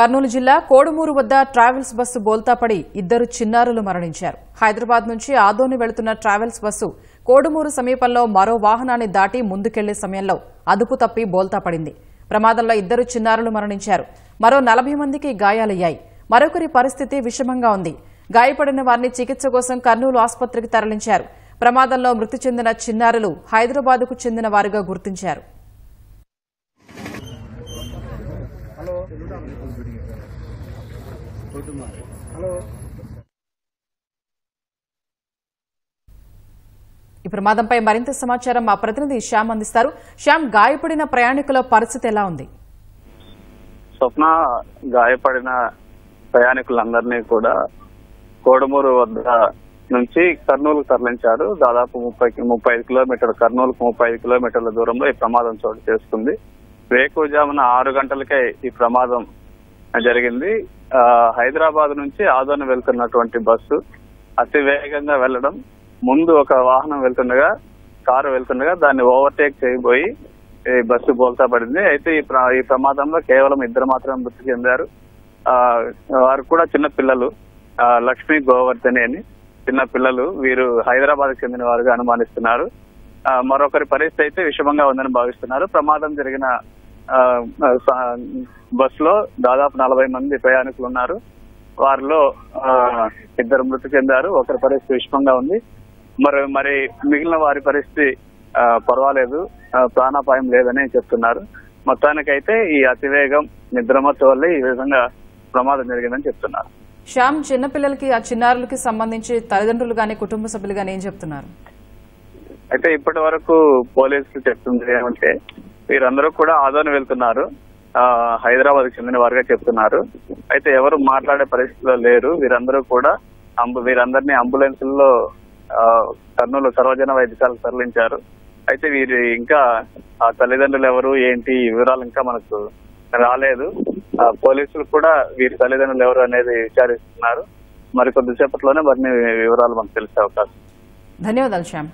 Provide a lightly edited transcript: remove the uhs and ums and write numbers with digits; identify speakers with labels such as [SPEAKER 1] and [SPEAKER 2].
[SPEAKER 1] కర్నూలు జిల్లా కోడుమూరు వద్ద travels bus బోల్తాపడి ఇద్దరు చిన్నారులు మరణించారు. హైదరాబాద్ నుంచి ఆదోని వెళుతున్న ట్రావెల్స్ బస్సు కోడుమూరు సమీపంలో మరో వాహనాన్ని దాటి ముందుకెళ్లే సమయంలో అదుపు తప్పి బోల్తాపడింది. ప్రమాదంలో ఇద్దరు చిన్నారులు మరణించారు. మరో 40 మందికి గాయాలయ్యాయి. మరొకరి పరిస్థితి విషమంగా ఉంది. గాయపడిన వారిని చికిత్స కోసం కర్నూలు ఆసుపత్రికి తరలించారు. ప్రమాదంలో మృతి చెందిన చిన్నారులు హైదరాబాద్కు చెందిన వారుగా గుర్తించారు. ఈ ప్రమాదంపై మరింత సమాచారం మా ప్రతినిధి శ్యామ్ అందిస్తారు. శ్యామ్, గాయపడిన ప్రయాణికుల పరిస్థితి ఎలా ఉంది?
[SPEAKER 2] స్వప్న, గాయపడిన ప్రయాణికులందరినీ కూడా కోడుమూరు వద్ద నుంచి కర్నూలుకు తరలించారు. దాదాపు 35 కిలోమీటర్లు, కర్నూలుకు 35 కిలోమీటర్ల దూరంలో ఈ ప్రమాదం చోటు చేసుకుంది. వేకువజామున 6 గంటలకే ఈ ప్రమాదం జరిగింది. హైదరాబాద్ నుంచి ఆదోని వెళ్తున్నటువంటి బస్సు అతి వేగంగా వెళ్లడం, ముందు ఒక వాహనం వెళ్తుండగా, కారు వెళ్తుండగా దాన్ని ఓవర్టేక్ చేయబోయి ఈ బస్సు బోల్తా పడింది. అయితే ఈ ప్రమాదంలో కేవలం ఇద్దరు మాత్రమే మృతి చెందారు. వారు కూడా చిన్న పిల్లలు, లక్ష్మీ గోవర్ధని అని చిన్న పిల్లలు. వీరు హైదరాబాద్ కు చెందిన వారుగా అనుమానిస్తున్నారు. మరొకరి పరిస్థితి అయితే విషమంగా ఉందని భావిస్తున్నారు. ప్రమాదం జరిగిన బస్సులో దాదాపు 40 మంది ప్రయాణికులు ఉన్నారు. వారిలో ఇద్దరు మృతి చెందారు. ఒకరి పరిస్థితి విషమంగా ఉంది. మరి మిగిలిన వారి పరిస్థితి పర్వాలేదు, ప్రాణాపాయం లేదని చెప్తున్నారు. మొత్తానికైతే ఈ అతివేగం, నిద్రమత్తు వల్ల ఈ విధంగా ప్రమాదం జరిగిందని చెప్తున్నారు.
[SPEAKER 1] శ్యామ్, చిన్నపిల్లలకి, ఆ చిన్నారులకి సంబంధించి తల్లిదండ్రులు గానీ కుటుంబ సభ్యులు గానీ ఏం చెప్తున్నారు?
[SPEAKER 2] అయితే ఇప్పటి వరకు పోలీసులు చెప్తుంది ఏమంటే, వీరందరూ కూడా ఆదోని వెళ్తున్నారు, హైదరాబాద్ కు చెందిన వారుగా చెప్తున్నారు. అయితే ఎవరు మాట్లాడే పరిస్థితిలో లేరు. వీరందరినీ అంబులెన్సుల్లో కర్నూలు సర్వజన వైద్యశాలకు తరలించారు. అయితే వీరి ఇంకా ఆ తల్లిదండ్రులు ఎవరు ఏంటి ఈ వివరాలు ఇంకా మనకు రాలేదు. పోలీసులు కూడా వీరి తల్లిదండ్రులు ఎవరు అనేది విచారిస్తున్నారు. మరి కొద్దిసేపట్లోనే మరిన్ని వివరాలు మనకు తెలిసే అవకాశం.
[SPEAKER 1] ధన్యవాదాలు శ్యామ్.